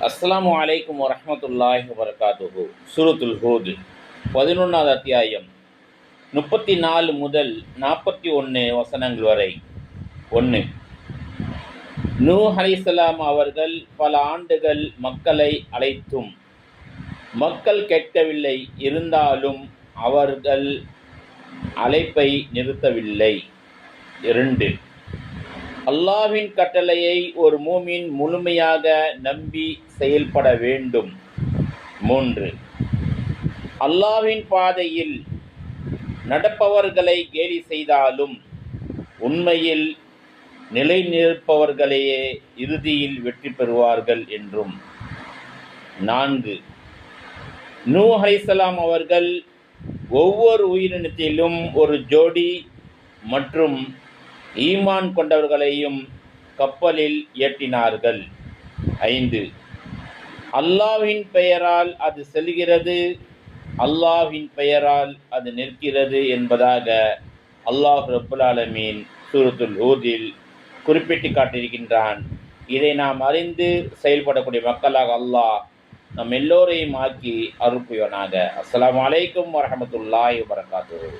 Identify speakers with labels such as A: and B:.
A: அஸ்ஸலாமு அலைக்கும் வரஹ்மத்துல்லாஹி வபரகாத்துஹு. சூரத்துல் ஹூத் 11வது அத்தியாயம் 34 முதல் 41 வசனங்கள் வரை. 1. நூஹ் அலைஹிஸ்ஸலாம் அவர்கள் பல ஆண்டுகள் மக்களை அழைத்தும் மக்கள் கேட்கவில்லை. இருந்தாலும் அவர்கள் அழைப்பை நிறுத்தவில்லை. 2. அல்லாஹ்வின் கட்டளையை ஒரு மூமின் முழுமையாக நம்பி செயல்பட வேண்டும். 3. அல்லாஹ்வின் பாதையில் நடப்பவர்களை கேலி செய்தாலும் உண்மையில் நிலை நிற்பவர்களையே இறுதியில் வெற்றி பெறுவார்கள் என்றும். 4. நூஹ் அலைஹிஸ்ஸலாம் அவர்கள் ஒவ்வொரு உயிரினத்திலும் ஒரு ஜோடி மற்றும் ஈமான் கொண்டவர்களையும் கப்பலில் ஏற்றினார்கள். 5. அல்லாஹ்வின் பெயரால் அது செல்கிறது, அல்லாஹ்வின் பெயரால் அது நிற்கிறது என்பதாக அல்லாஹ் ரப்புல் ஆலமீன் சூரத்துல் ஹூதில் குறிப்பிட்டு காட்டியிருக்கின்றான். இதை நாம் அறிந்து செயல்படக்கூடிய மக்களாக அல்லாஹ் நம் எல்லோரையும் ஆக்கி அருள் புரிவானாக. அஸ்ஸலாமு அலைக்கும் வரஹ்மத்துல்லாஹி வபரகாத்துஹு.